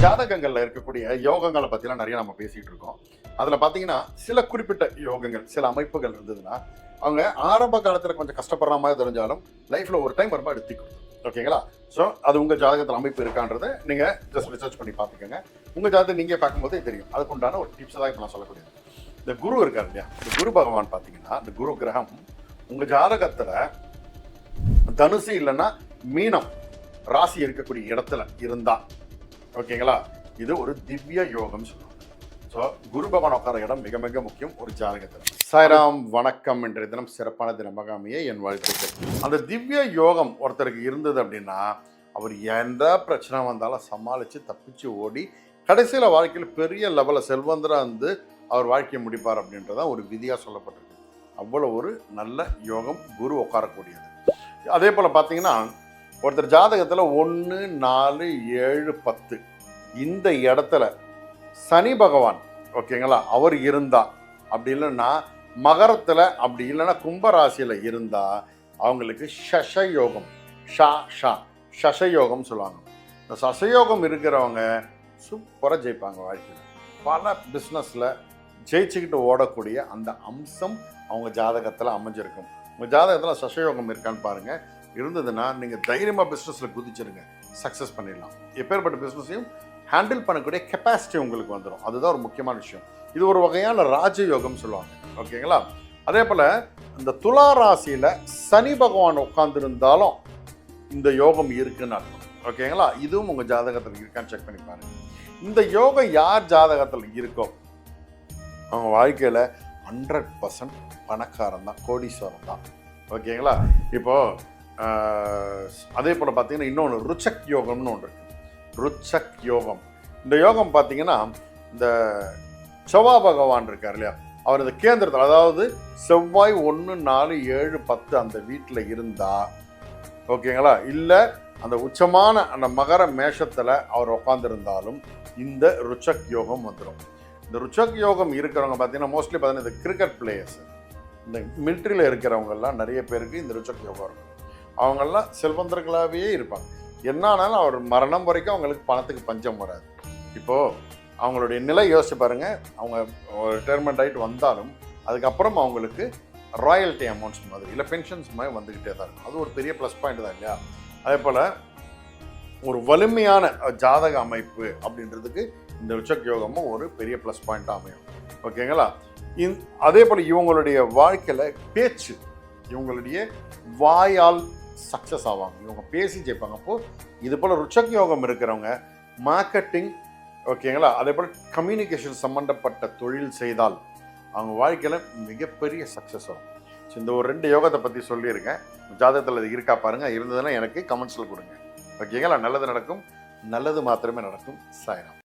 ஜாதகங்கள்ல இருக்கக்கூடிய யோகங்களை பத்திலாம் நிறைய நம்ம பேசிட்டு இருக்கோம். அதுல பாத்தீங்கன்னா சில குறிப்பிட்ட யோகங்கள், சில அமைப்புகள் இருந்ததுன்னா அவங்க ஆரம்ப காலத்துல கொஞ்சம் கஷ்டப்படுற மாதிரி தெரிஞ்சாலும் லைஃப்ல ஒரு டைம் ரொம்ப எடுத்துக்கும். ஓகேங்களா? ஸோ அது உங்க ஜாதகத்தில் அமைப்பு இருக்கான்றதை நீங்க ஜஸ்ட் ரிசர்ச் பண்ணி பார்த்துக்கோங்க. உங்க ஜாதகத்தை நீங்க பார்க்கும்போது தெரியும். அதுக்கு உண்டான ஒரு டிப்ஸ் தான் இப்போ நான் சொல்லக்கூடியது. இந்த குரு இருக்காரு இல்லையா, இந்த குரு பகவான் பார்த்தீங்கன்னா, இந்த குரு கிரகம் உங்க ஜாதகத்துல தனுசு இல்லைன்னா மீனம் ராசி இருக்கக்கூடிய இடத்துல இருந்தா, ஓகேங்களா, இது ஒரு திவ்ய யோகம் சொல்லுவாங்க. ஸோ குரு பகவான் உட்கார இடம் மிக மிக முக்கியம் ஒரு ஜாதகத்தில். சாய்ராம், வணக்கம். இன்றைய தினம் சிறப்பான தினமாகாமையே என் வாழ்த்துக்கள். அந்த திவ்ய யோகம் ஒருத்தருக்கு இருந்தது அப்படின்னா அவர் எந்த பிரச்சனை வந்தாலும் சமாளித்து தப்பிச்சு ஓடி கடைசியில் வாழ்க்கையில் பெரிய லெவலில் செல்வந்தராக இருந்து அவர் வாழ்க்கையை முடிப்பார் அப்படின்றதான் ஒரு விதியாக சொல்லப்பட்டிருக்கு. அவ்வளோ ஒரு நல்ல யோகம் குரு உட்காரக்கூடியது. அதே போல் பார்த்தீங்கன்னா ஒருத்தர் ஜாதகத்தில் 1, 4, 7, 10 இந்த இடத்துல சனி பகவான், ஓகேங்களா, அவர் இருந்தா, அப்படி இல்லைன்னா மகரத்தில், அப்படி இல்லைன்னா கும்பராசியில் இருந்தா அவங்களுக்கு சசயோகம், சசயோகம் சொல்லுவாங்க. இந்த சசயோகம் இருக்கிறவங்க சூப்பராக ஜெயிப்பாங்க வாழ்க்கையில். பல பிஸ்னஸில் ஜெயிச்சுக்கிட்டு ஓடக்கூடிய அந்த அம்சம் அவங்க ஜாதகத்தில் அமைஞ்சிருக்கும். உங்கள் ஜாதகத்தில் சசயோகம் இருக்கான்னு பாருங்கள். இருந்ததுன்னா நீங்கள் தைரியமாக பிஸ்னஸில் குதிச்சிருங்க, சக்ஸஸ் பண்ணிடலாம். எப்பேற்பட்ட பிஸ்னஸையும் ஹேண்டில் பண்ணக்கூடிய கெப்பாசிட்டி உங்களுக்கு வந்துடும். அதுதான் ஒரு முக்கியமான விஷயம். இது ஒரு வகையான ராஜயோகம் சொல்லுவாங்க. ஓகேங்களா? அதே போல் இந்த துலா ராசியில் சனி பகவான் உட்கார்ந்துருந்தாலும் இந்த யோகம் இருக்குன்னு அர்த்தம். ஓகேங்களா? இதுவும் உங்கள் ஜாதகத்தில் இருக்கான்னு செக் பண்ணி பாருங்க. இந்த யோகம் யார் ஜாதகத்தில் இருக்கோ அவங்க வாழ்க்கையில் 100% பணக்காரன் தான், கோடீஸ்வரன் தான். ஓகேங்களா? இப்போது அதே போல் பார்த்தீங்கன்னா இன்னொன்று ருச்சக் யோகம்னு ஒன்று இருக்குது. ருச்சக் யோகம், இந்த யோகம் பார்த்தீங்கன்னா இந்த செவ்வாய் பகவான் இருக்கார் இல்லையா, அவர் இந்த கேந்திரத்தில், அதாவது செவ்வாய் 1, 4, 7, 10 அந்த வீட்டில் இருந்தா, ஓகேங்களா, இல்லை அந்த உச்சமான அந்த மகர மேஷத்தில் அவர் உட்காந்துருந்தாலும் இந்த ருச்சக் யோகம் வந்துடும். இந்த ருச்சக் யோகம் இருக்கிறவங்க பார்த்தீங்கன்னா மோஸ்ட்லி பார்த்தீங்கன்னா இந்த கிரிக்கெட் பிளேயர்ஸ், இந்த மிலிட்ரியில் இருக்கிறவங்கெல்லாம் நிறைய பேருக்கு இந்த ருச்சக் யோகம் இருக்கும். அவங்கெல்லாம் செல்வந்தர்களாகவே இருப்பாங்க. என்ன ஆனாலும் அவர் மரணம் வரைக்கும் அவங்களுக்கு பணத்துக்கு பஞ்சம் வராது. இப்போது அவங்களுடைய நிலை யோசிச்சு பாருங்கள். அவங்க ரிட்டையர்மெண்ட் ஆகிட்டு வந்தாலும் அதுக்கப்புறம் அவங்களுக்கு ராயல்ட்டி அமௌண்ட்ஸ் மாதிரி இல்லை பென்ஷன்ஸ் மாதிரி வந்துக்கிட்டே தான் இருக்கும். அது ஒரு பெரிய ப்ளஸ் பாயிண்ட் தான் இல்லையா? அதே போல் ஒரு வலிமையான ஜாதக அமைப்பு அப்படின்றதுக்கு இந்த ருச்சக் யோகமும் ஒரு பெரிய ப்ளஸ் பாயிண்ட்டாக அமையும். ஓகேங்களா? அதே போல் இவங்களுடைய வாழ்க்கையில் பேச்சு, இவங்களுடைய வாயால் சக்ஸஸ் ஆவாங்க. இவங்க பேசி ஜெயிப்பாங்க. அப்போது இது போல் ருச்சக் யோகம் இருக்கிறவங்க மார்க்கெட்டிங், ஓகேங்களா, அதே போல் கம்யூனிகேஷன் சம்மந்தப்பட்ட தொழில் செய்தால் அவங்க வாழ்க்கையில் மிகப்பெரிய சக்ஸஸ் ஆகும். ஸோ இந்த ஒரு 2 யோகத்தை பற்றி சொல்லியிருக்கேன். ஜாதகத்தில் அது இருக்கா பாருங்கள். இருந்ததுன்னா எனக்கு கமெண்ட்ஸில் கொடுங்க. ஓகேங்களா? நல்லது நடக்கும், நல்லது மாத்திரமே நடக்கும். சாய்ராம்.